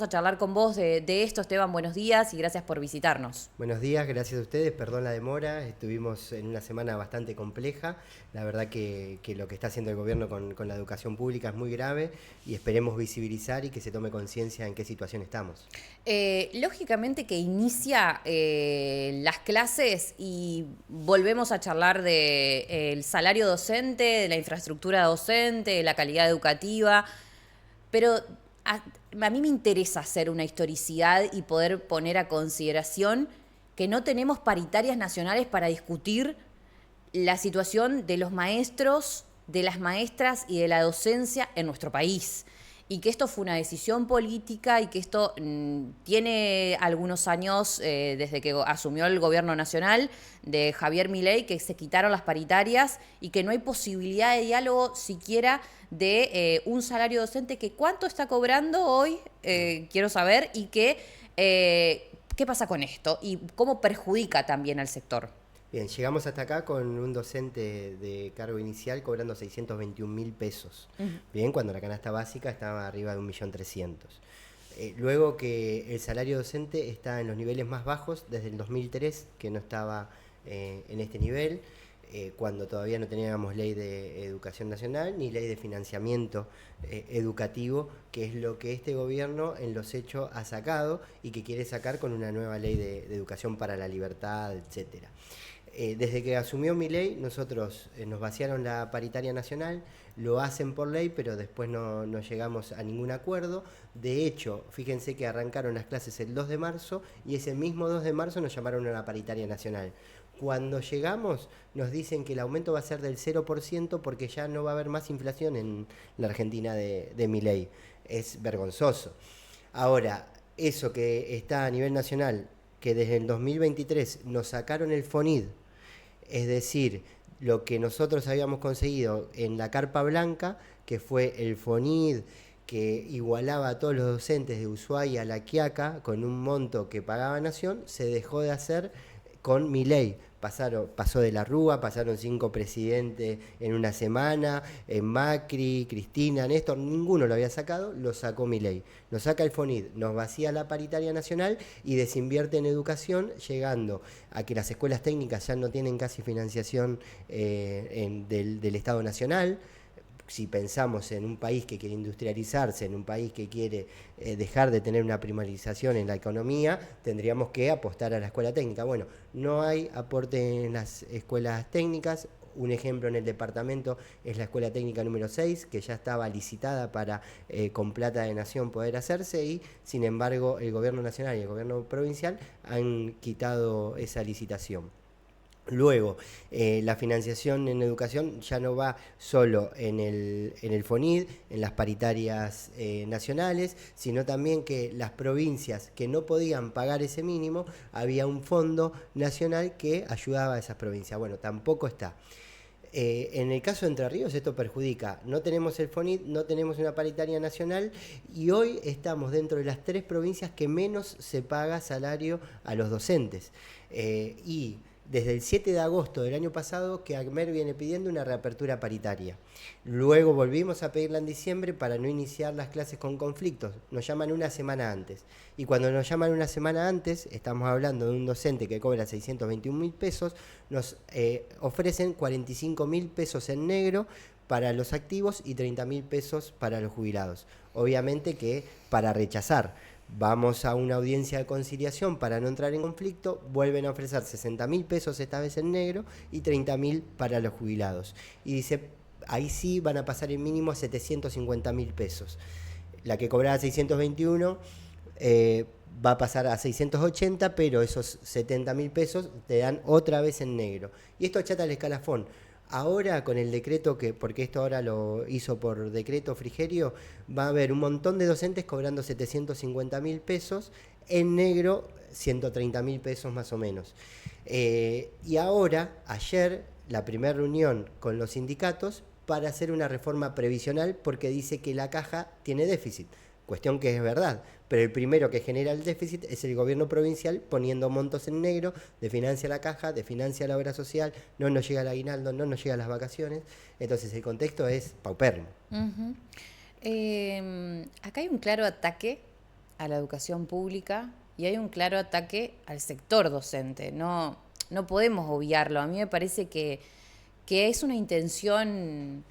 A charlar con vos de esto, Esteban. Buenos días y gracias por visitarnos. Buenos días, gracias a ustedes, perdón la demora, estuvimos en una semana bastante compleja, la verdad que lo que está haciendo el gobierno con la educación pública es muy grave y esperemos visibilizar y que se tome conciencia en qué situación estamos. Lógicamente que inicia las clases y volvemos a charlar del salario docente, de la infraestructura docente, de la calidad educativa, pero a mí me interesa hacer una historicidad y poder poner a consideración que no tenemos paritarias nacionales para discutir la situación de los maestros, de las maestras y de la docencia en nuestro país. Y que esto fue una decisión política y que esto tiene algunos años desde que asumió el gobierno nacional de Javier Milei, que se quitaron las paritarias y que no hay posibilidad de diálogo siquiera de un salario docente que cuánto está cobrando hoy, quiero saber, y que qué pasa con esto y cómo perjudica también al sector. Bien, llegamos hasta acá con un docente de cargo inicial cobrando 621.000 pesos, bien, cuando la canasta básica estaba arriba de 1.300.000. Luego que el salario docente está en los niveles más bajos desde el 2003, que no estaba en este nivel, cuando todavía no teníamos ley de educación nacional ni ley de financiamiento educativo, que es lo que este gobierno en los hechos ha sacado y que quiere sacar con una nueva ley de educación para la libertad, etcétera. Desde que asumió Milei, nosotros nos vaciaron la paritaria nacional, lo hacen por ley, pero después no llegamos a ningún acuerdo. De hecho, fíjense que arrancaron las clases el 2 de marzo y ese mismo 2 de marzo nos llamaron a la paritaria nacional. Cuando llegamos nos dicen que el aumento va a ser del 0% porque ya no va a haber más inflación en la Argentina de Milei. Es vergonzoso. Ahora, eso que está a nivel nacional, que desde el 2023 nos sacaron el FONID, es decir, lo que nosotros habíamos conseguido en la Carpa Blanca, que fue el FONID, que igualaba a todos los docentes de Ushuaia a La Quiaca con un monto que pagaba Nación, se dejó de hacer con Milei. Pasó de la Rúa, pasaron 5 presidentes en una semana, Macri, Cristina, Néstor, ninguno lo había sacado, lo sacó Milei. Nos saca el FONID, nos vacía la paritaria nacional y desinvierte en educación, llegando a que las escuelas técnicas ya no tienen casi financiación del Estado Nacional. Si pensamos en un país que quiere industrializarse, en un país que quiere dejar de tener una primarización en la economía, tendríamos que apostar a la escuela técnica. Bueno, no hay aporte en las escuelas técnicas. Un ejemplo en el departamento es la escuela técnica número 6, que ya estaba licitada para con plata de Nación poder hacerse y sin embargo el gobierno nacional y el gobierno provincial han quitado esa licitación. Luego, la financiación en educación ya no va solo en el FONID, en las paritarias nacionales, sino también que las provincias que no podían pagar ese mínimo, había un fondo nacional que ayudaba a esas provincias. Bueno, tampoco está. En el caso de Entre Ríos esto perjudica, no tenemos el FONID, no tenemos una paritaria nacional y hoy estamos dentro de las 3 provincias que menos se paga salario a los docentes. Y desde el 7 de agosto del año pasado que ACMER viene pidiendo una reapertura paritaria. Luego volvimos a pedirla en diciembre para no iniciar las clases con conflictos. Nos llaman una semana antes. Y cuando nos llaman una semana antes, estamos hablando de un docente que cobra 621.000 pesos, nos ofrecen 45.000 pesos en negro para los activos y 30.000 pesos para los jubilados. Obviamente que para rechazar. Vamos a una audiencia de conciliación para no entrar en conflicto, vuelven a ofrecer 60.000 pesos esta vez en negro y 30.000 para los jubilados. Y dice, ahí sí van a pasar el mínimo a 750.000 pesos. La que cobraba 621 va a pasar a 680, pero esos 70.000 pesos te dan otra vez en negro. Y esto achata el escalafón. Ahora con el decreto, porque esto ahora lo hizo por decreto Frigerio, va a haber un montón de docentes cobrando 750.000 pesos, en negro 130.000 pesos más o menos. Y ahora, ayer, la primera reunión con los sindicatos para hacer una reforma previsional porque dice que la caja tiene déficit. Cuestión que es verdad, pero el primero que genera el déficit es el gobierno provincial poniendo montos en negro, de financia la caja, de financia la obra social, no nos llega el aguinaldo, no nos llegan las vacaciones, entonces el contexto es paupérrimo. Acá hay un claro ataque a la educación pública y hay un claro ataque al sector docente. No podemos obviarlo. A mí me parece que es una intención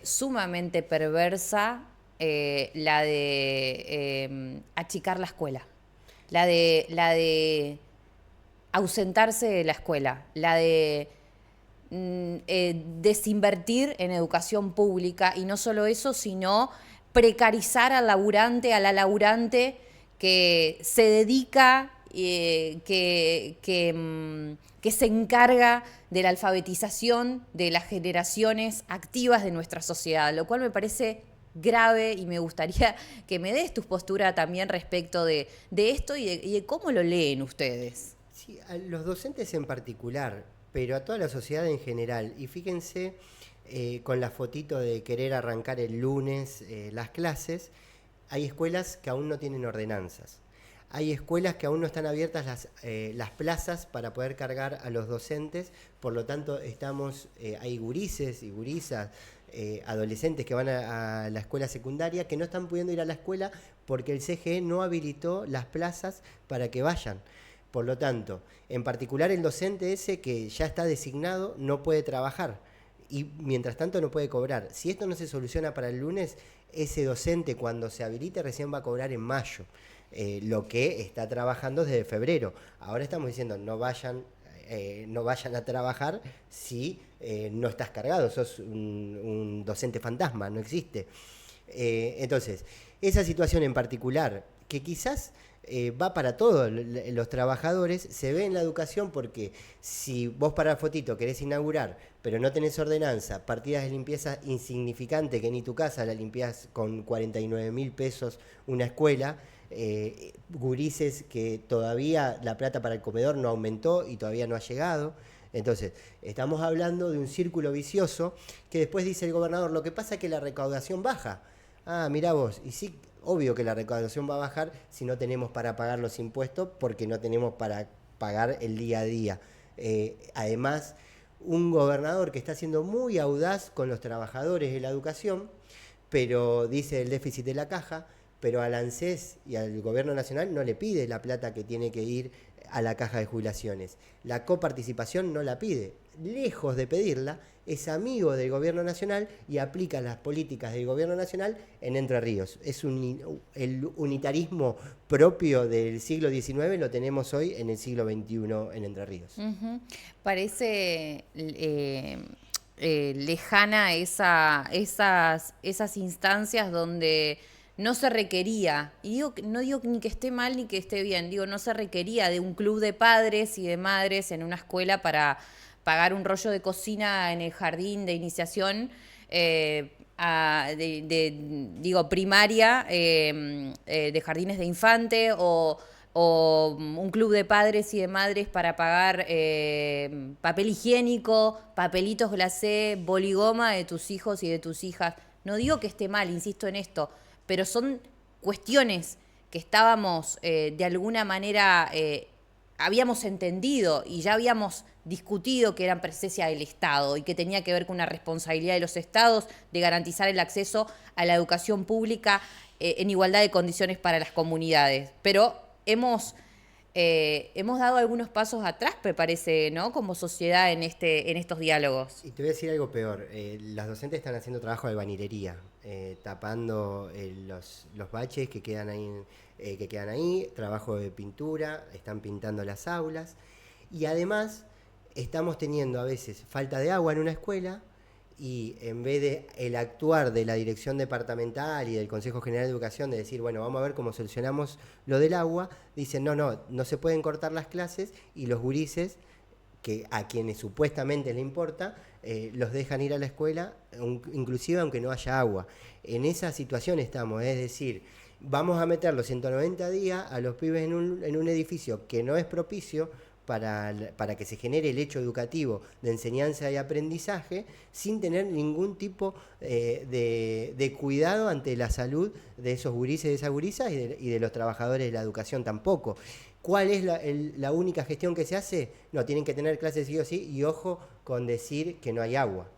sumamente perversa la de achicar la escuela, la de ausentarse de la escuela, la de desinvertir en educación pública y no solo eso, sino precarizar al laburante, a la laburante que se dedica, que se encarga de la alfabetización de las generaciones activas de nuestra sociedad, lo cual me parece grave y me gustaría que me des tu postura también respecto de esto y de cómo lo leen ustedes. Sí, a los docentes en particular, pero a toda la sociedad en general. Y fíjense, con la fotito de querer arrancar el lunes las clases, hay escuelas que aún no tienen ordenanzas. Hay escuelas que aún no están abiertas las plazas para poder cargar a los docentes, por lo tanto hay gurises y gurisas, adolescentes que van a la escuela secundaria que no están pudiendo ir a la escuela porque el CGE no habilitó las plazas para que vayan. Por lo tanto, en particular el docente ese que ya está designado no puede trabajar y mientras tanto no puede cobrar. Si esto no se soluciona para el lunes, ese docente cuando se habilite recién va a cobrar en mayo, lo que está trabajando desde febrero. Ahora estamos diciendo no vayan a trabajar si no estás cargado, sos un docente fantasma, no existe. Entonces, esa situación en particular, que quizás va para todos los trabajadores, se ve en la educación porque si vos para la fotito querés inaugurar, pero no tenés ordenanza, partidas de limpieza insignificante, que ni tu casa la limpiás con 49.000 pesos una escuela, gurises que todavía la plata para el comedor no aumentó y todavía no ha llegado. Entonces, estamos hablando de un círculo vicioso que después dice el gobernador, lo que pasa es que la recaudación baja. Ah, mirá vos, y sí, obvio que la recaudación va a bajar si no tenemos para pagar los impuestos porque no tenemos para pagar el día a día. Además, un gobernador que está siendo muy audaz con los trabajadores de la educación, pero dice el déficit de la caja, pero al ANSES y al gobierno nacional no le pide la plata que tiene que ir a la caja de jubilaciones. La coparticipación no la pide. Lejos de pedirla, es amigo del gobierno nacional y aplica las políticas del gobierno nacional en Entre Ríos. El unitarismo propio del siglo XIX lo tenemos hoy en el siglo XXI en Entre Ríos. Parece lejana esas instancias donde no se requería, y no digo ni que esté mal ni que esté bien, digo, no se requería de un club de padres y de madres en una escuela para pagar un rollo de cocina en el jardín de iniciación, primaria, de jardines de infante, o un club de padres y de madres para pagar papel higiénico, papelitos glacé, boligoma de tus hijos y de tus hijas. No digo que esté mal, insisto en esto, pero son cuestiones que estábamos de alguna manera, habíamos entendido y ya habíamos discutido que eran presencia del Estado y que tenía que ver con una responsabilidad de los Estados de garantizar el acceso a la educación pública en igualdad de condiciones para las comunidades. Pero hemos dado algunos pasos atrás, me parece, ¿no? Como sociedad en estos diálogos. Y te voy a decir algo peor. Las docentes están haciendo trabajo de albañilería, tapando los baches que quedan ahí, trabajo de pintura, están pintando las aulas. Y además estamos teniendo a veces falta de agua en una escuela y en vez de el actuar de la dirección departamental y del Consejo General de Educación de decir, bueno, vamos a ver cómo solucionamos lo del agua, dicen, no se pueden cortar las clases y los gurises, que a quienes supuestamente les importa, los dejan ir a la escuela, inclusive aunque no haya agua. En esa situación estamos, es decir, vamos a meter los 190 días a los pibes en un edificio que no es propicio para que se genere el hecho educativo de enseñanza y aprendizaje sin tener ningún tipo de cuidado ante la salud de esos gurises y de esas gurisas y de los trabajadores de la educación tampoco. ¿Cuál es la única gestión que se hace? No, tienen que tener clases sí o sí y ojo con decir que no hay agua.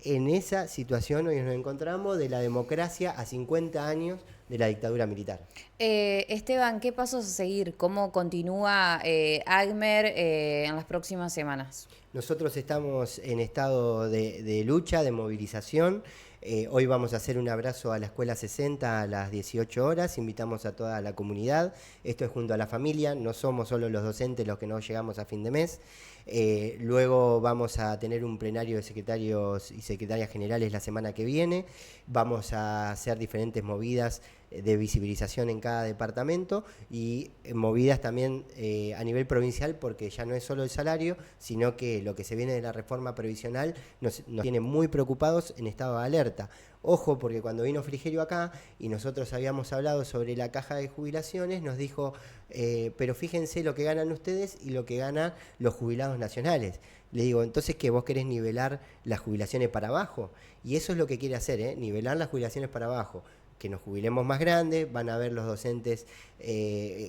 En esa situación hoy nos encontramos de la democracia a 50 años de la dictadura militar. Esteban, ¿qué pasos a seguir? ¿Cómo continúa ACMER en las próximas semanas? Nosotros estamos en estado de lucha, de movilización. Hoy vamos a hacer un abrazo a la Escuela 60 a las 18 horas. Invitamos a toda la comunidad. Esto es junto a la familia. No somos solo los docentes los que no llegamos a fin de mes. Luego vamos a tener un plenario de secretarios y secretarias generales la semana que viene. Vamos a hacer diferentes movidas de visibilización en cada departamento y movidas también a nivel provincial, porque ya no es solo el salario, sino que lo que se viene de la reforma previsional nos tiene muy preocupados, en estado de alerta. Ojo, porque cuando vino Frigerio acá y nosotros habíamos hablado sobre la caja de jubilaciones, nos dijo, pero fíjense lo que ganan ustedes y lo que ganan los jubilados nacionales. Le digo, entonces, ¿qué? ¿Vos querés nivelar las jubilaciones para abajo? Y eso es lo que quiere hacer, nivelar las jubilaciones para abajo. Que nos jubilemos más grandes, van a ver los docentes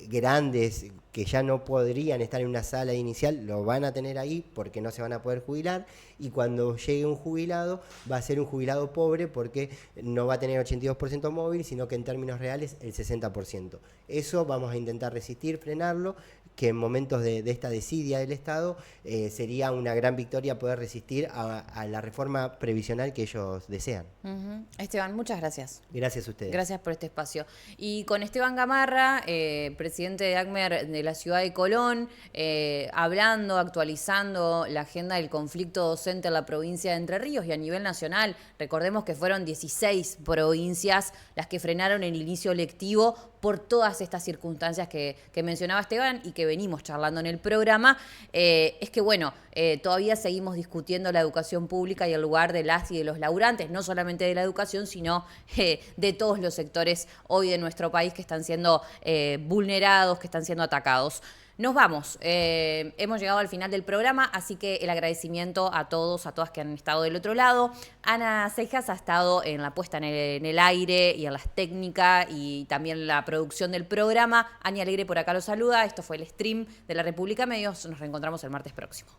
grandes que ya no podrían estar en una sala inicial, lo van a tener ahí porque no se van a poder jubilar, y cuando llegue un jubilado va a ser un jubilado pobre porque no va a tener 82% móvil, sino que en términos reales el 60%. Eso vamos a intentar resistir, frenarlo, que en momentos de esta desidia del Estado sería una gran victoria poder resistir a la reforma previsional que ellos desean. Esteban, muchas gracias. Gracias a ustedes. Gracias por este espacio. Y con Esteban Gamarra, presidente de ACMER de la ciudad de Colón, hablando, actualizando la agenda del conflicto docente en la provincia de Entre Ríos y a nivel nacional. Recordemos que fueron 16 provincias las que frenaron el inicio lectivo por todas estas circunstancias que mencionaba Esteban y que venimos charlando en el programa. Es que, bueno, todavía seguimos discutiendo la educación pública y el lugar de las y de los laburantes, no solamente de la educación, sino de todos los sectores hoy de nuestro país que están siendo vulnerados, que están siendo atacados. Nos vamos. Hemos llegado al final del programa, así que el agradecimiento a todos, a todas que han estado del otro lado. Ana Cejas ha estado en la puesta en el aire y en las técnicas y también la producción del programa. Ani Alegre por acá los saluda. Esto fue el stream de la República Medios. Nos reencontramos el martes próximo.